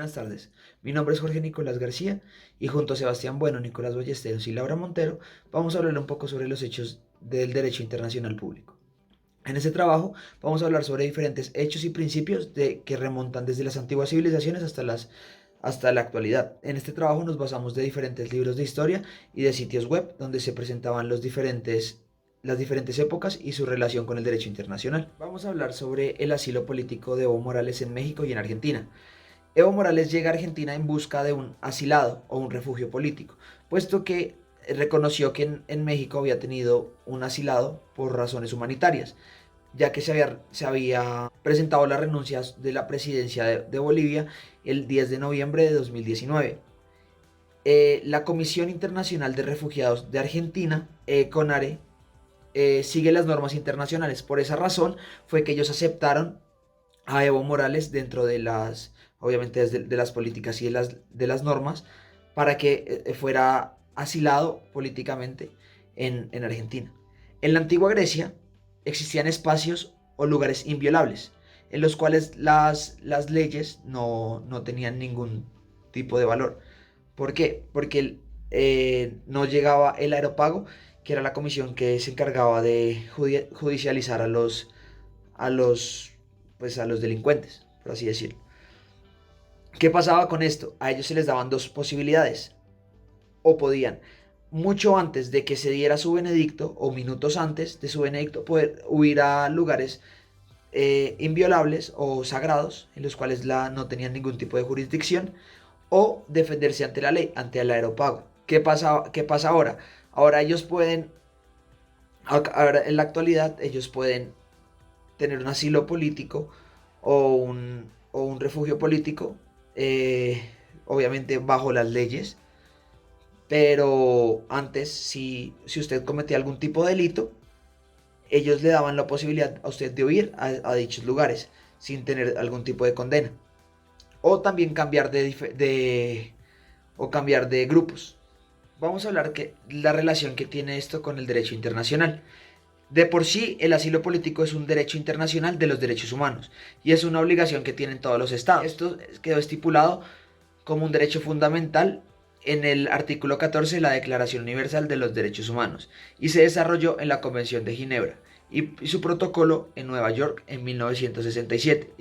Buenas tardes, mi nombre es Jorge Nicolás García y junto a Sebastián Bueno, Nicolás Ballesteros y Laura Montero vamos a hablar un poco sobre los hechos del derecho internacional público. En este trabajo vamos a hablar sobre diferentes hechos y principios que remontan desde las antiguas civilizaciones hasta la actualidad. En este trabajo nos basamos de diferentes libros de historia y de sitios web donde se presentaban las diferentes épocas y su relación con el derecho internacional. Vamos a hablar sobre el asilo político de Evo Morales en México y en Argentina. Evo Morales llega a Argentina en busca de un asilado o un refugio político, puesto que reconoció que en México había tenido un asilado por razones humanitarias, ya que se había presentado la renuncia de la presidencia de Bolivia el 10 de noviembre de 2019. La Comisión Internacional de Refugiados de Argentina, CONARE, sigue las normas internacionales. Por esa razón fue que ellos aceptaron a Evo Morales dentro de obviamente de las políticas y de las normas, para que fuera asilado políticamente en Argentina. En la antigua Grecia existían espacios o lugares inviolables, en los cuales las leyes no tenían ningún tipo de valor. ¿Por qué? Porque no llegaba el aeropago, que era la comisión que se encargaba de judicializar a los, a los delincuentes, por así decirlo. ¿Qué pasaba con esto? A ellos se les daban dos posibilidades. O podían, mucho antes de que se diera su benedicto, o minutos antes de su benedicto, poder huir a lugares inviolables o sagrados, en los cuales no tenían ningún tipo de jurisdicción, o defenderse ante la ley, ante el aeropago. ¿Qué pasa ahora? Ahora ellos pueden, ahora en la actualidad, ellos pueden tener un asilo político o un refugio político, obviamente bajo las leyes, pero antes, si usted cometía algún tipo de delito, ellos le daban la posibilidad a usted de huir a dichos lugares sin tener algún tipo de condena. O también cambiar de grupos. Vamos a hablar de la relación que tiene esto con el derecho internacional. De por sí, el asilo político es un derecho internacional de los derechos humanos y es una obligación que tienen todos los estados. Esto quedó estipulado como un derecho fundamental en el artículo 14 de la Declaración Universal de los Derechos Humanos y se desarrolló en la Convención de Ginebra y su protocolo en Nueva York en 1967.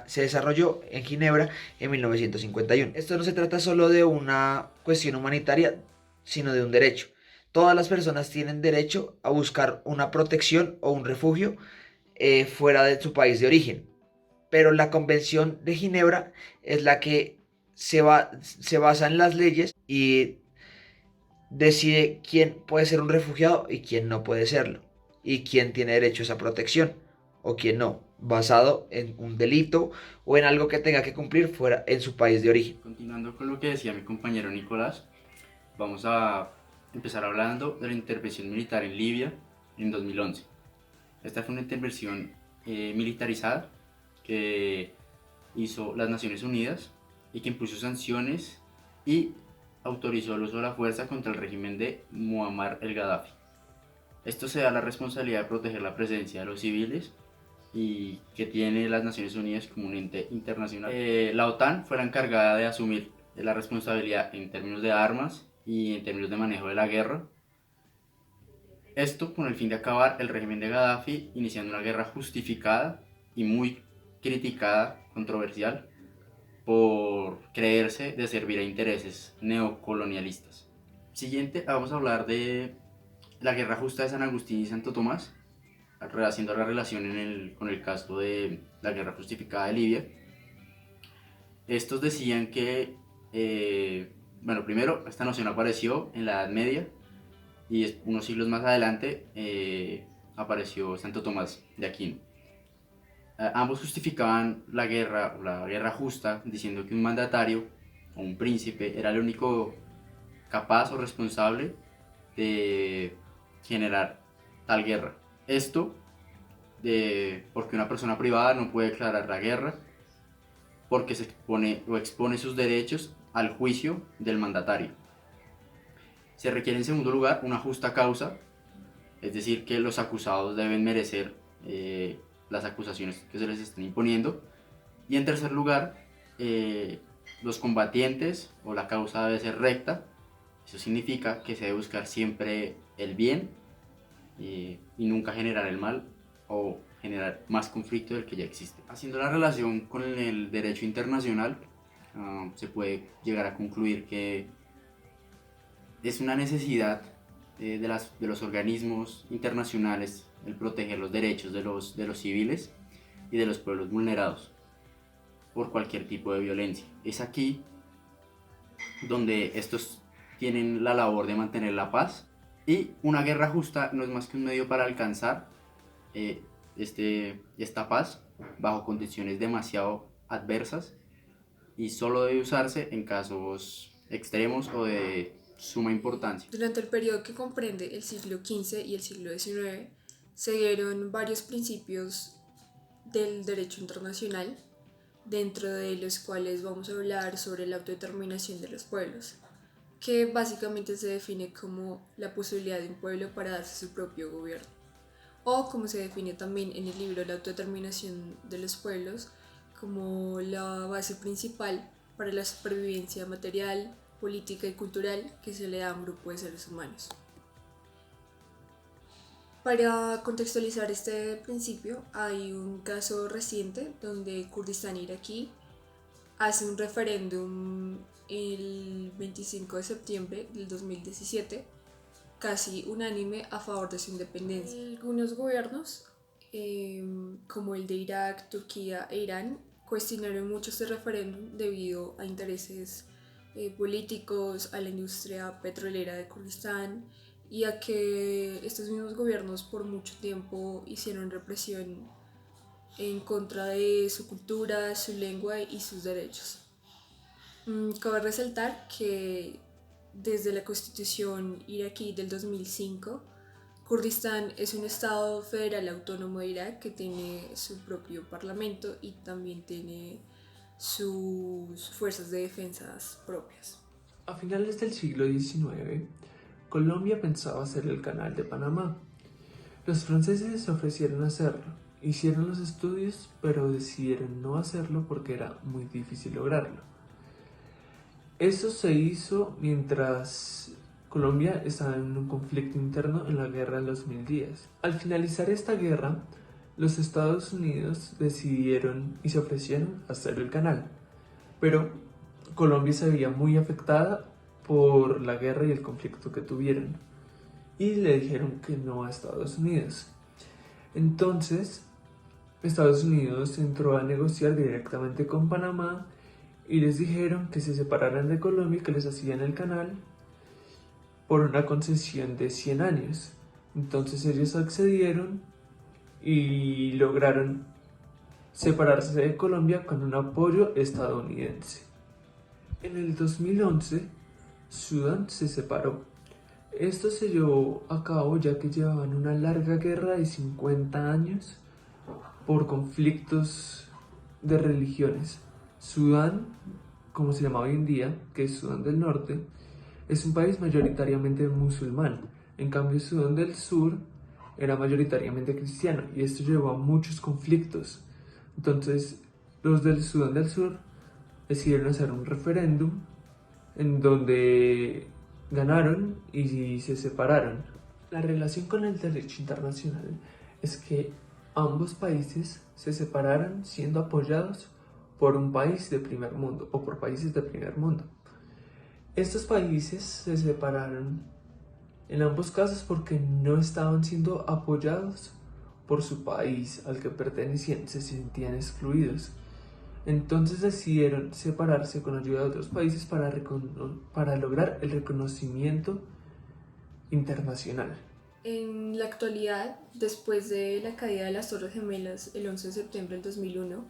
Se desarrolló en Ginebra en 1951. Esto no se trata solo de una cuestión humanitaria, sino de un derecho. Todas las personas tienen derecho a buscar una protección o un refugio fuera de su país de origen. Pero la Convención de Ginebra es la que se basa en las leyes y decide quién puede ser un refugiado y quién no puede serlo, y quién tiene derecho a esa protección o quién no, basado en un delito o en algo que tenga que cumplir fuera en su país de origen. Continuando con lo que decía mi compañero Nicolás, vamos a empezar hablando de la intervención militar en Libia en 2011. Esta fue una intervención militarizada que hizo las Naciones Unidas y que impuso sanciones y autorizó el uso de la fuerza contra el régimen de Muammar el Gaddafi. Esto se da la responsabilidad de proteger la presencia de los civiles y que tiene las Naciones Unidas como un ente internacional. La OTAN fue la encargada de asumir la responsabilidad en términos de armas y en términos de manejo de la guerra. Esto con el fin de acabar el régimen de Gaddafi, iniciando una guerra justificada y muy criticada, controversial, por creerse de servir a intereses neocolonialistas. Siguiente, vamos a hablar de la guerra justa de San Agustín y Santo Tomás, haciendo la relación con el caso de la guerra justificada de Libia. Estos decían que, primero, esta noción apareció en la Edad Media y unos siglos más adelante apareció Santo Tomás de Aquino. Ambos justificaban la guerra justa, diciendo que un mandatario o un príncipe era el único capaz o responsable de generar tal guerra. Esto porque una persona privada no puede declarar la guerra porque se expone sus derechos al juicio del mandatario. Se requiere en segundo lugar una justa causa, es decir, que los acusados deben merecer las acusaciones que se les están imponiendo. Y en tercer lugar, los combatientes o la causa debe ser recta. Eso significa que se debe buscar siempre el bien y nunca generar el mal o generar más conflicto del que ya existe. Haciendo la relación con el derecho internacional, se puede llegar a concluir que es una necesidad de los organismos internacionales el proteger los derechos de los civiles y de los pueblos vulnerados por cualquier tipo de violencia. Es aquí donde estos tienen la labor de mantener la paz, y una guerra justa no es más que un medio para alcanzar esta paz bajo condiciones demasiado adversas, y solo debe usarse en casos extremos o de suma importancia. Durante el periodo que comprende el siglo XV y el siglo XIX, se dieron varios principios del derecho internacional, dentro de los cuales vamos a hablar sobre la autodeterminación de los pueblos, que básicamente se define como la posibilidad de un pueblo para darse su propio gobierno, o como se define también en el libro La autodeterminación de los pueblos, como la base principal para la supervivencia material, política y cultural que se le da a un grupo de seres humanos. Para contextualizar este principio, hay un caso reciente donde Kurdistán iraquí hace un referéndum el 25 de septiembre del 2017, casi unánime a favor de su independencia. Algunos gobiernos, como el de Irak, Turquía e Irán, cuestionaron mucho este referéndum debido a intereses políticos, a la industria petrolera de Kurdistán, y a que estos mismos gobiernos por mucho tiempo hicieron represión en contra de su cultura, su lengua y sus derechos. Cabe resaltar que desde la constitución iraquí del 2005, Kurdistán es un estado federal autónomo de Irak que tiene su propio parlamento y también tiene sus fuerzas de defensa propias. A finales del siglo XIX, Colombia pensaba hacer el Canal de Panamá. Los franceses se ofrecieron a hacerlo, hicieron los estudios, pero decidieron no hacerlo porque era muy difícil lograrlo. Eso se hizo mientras Colombia estaba en un conflicto interno en la guerra de los 1000 días. Al finalizar esta guerra, los Estados Unidos decidieron y se ofrecieron a hacer el canal, pero Colombia se veía muy afectada por la guerra y el conflicto que tuvieron, y le dijeron que no a Estados Unidos. Entonces, Estados Unidos entró a negociar directamente con Panamá y les dijeron que se separaran de Colombia y que les hacían el canal por una concesión de 100 años. Entonces ellos accedieron y lograron separarse de Colombia con un apoyo estadounidense. En el 2011, Sudán se separó. Esto se llevó a cabo ya que llevaban una larga guerra de 50 años por conflictos de religiones. Sudán, como se llama hoy en día, que es Sudán del Norte, es un país mayoritariamente musulmán. En cambio, Sudán del Sur era mayoritariamente cristiano, y esto llevó a muchos conflictos. Entonces, los del Sudán del Sur decidieron hacer un referéndum en donde ganaron y se separaron. La relación con el derecho internacional es que ambos países se separaron siendo apoyados por un país de primer mundo o por países de primer mundo. Estos países se separaron en ambos casos porque no estaban siendo apoyados por su país al que pertenecían, se sentían excluidos. Entonces decidieron separarse con ayuda de otros países para lograr el reconocimiento internacional. En la actualidad, después de la caída de las Torres Gemelas el 11 de septiembre del 2001,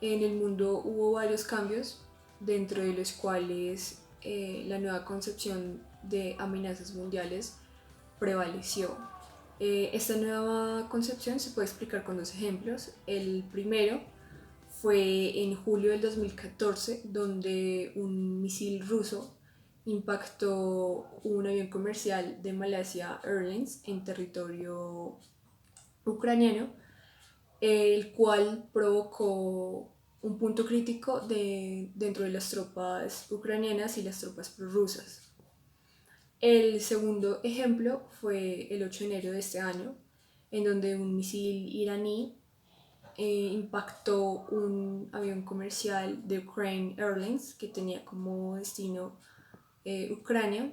en el mundo hubo varios cambios, dentro de los cuales la nueva concepción de amenazas mundiales prevaleció. Esta nueva concepción se puede explicar con dos ejemplos. El primero fue en julio del 2014, donde un misil ruso impactó un avión comercial de Malaysia Airlines en territorio ucraniano, el cual provocó un punto crítico dentro de las tropas ucranianas y las tropas prorrusas. El segundo ejemplo fue el 8 de enero de este año, en donde un misil iraní impactó un avión comercial de Ukraine Airlines que tenía como destino Ucrania.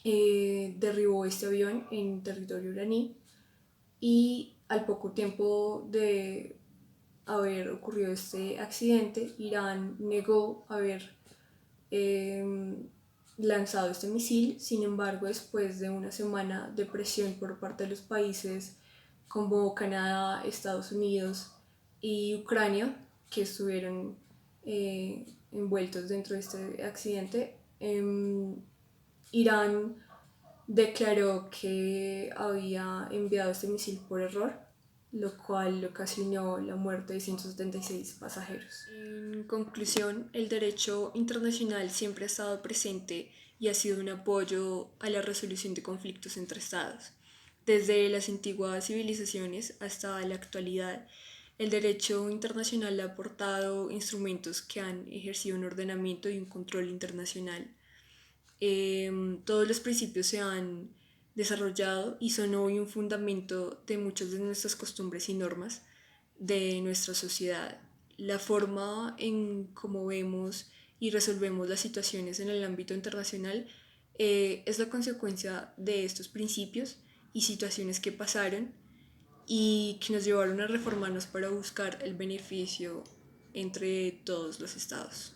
Derribó este avión en territorio iraní y al poco tiempo de haber ocurrido este accidente, Irán negó haber lanzado este misil. Sin embargo, después de una semana de presión por parte de los países como Canadá, Estados Unidos y Ucrania, que estuvieron envueltos dentro de este accidente, Irán declaró que había enviado este misil por error, lo cual ocasionó la muerte de 176 pasajeros. En conclusión, el derecho internacional siempre ha estado presente y ha sido un apoyo a la resolución de conflictos entre estados. Desde las antiguas civilizaciones hasta la actualidad, el derecho internacional ha aportado instrumentos que han ejercido un ordenamiento y un control internacional. Todos los principios se han desarrollado y son hoy un fundamento de muchas de nuestras costumbres y normas de nuestra sociedad. La forma en cómo vemos y resolvemos las situaciones en el ámbito internacional es la consecuencia de estos principios y situaciones que pasaron y que nos llevaron a reformarnos para buscar el beneficio entre todos los estados.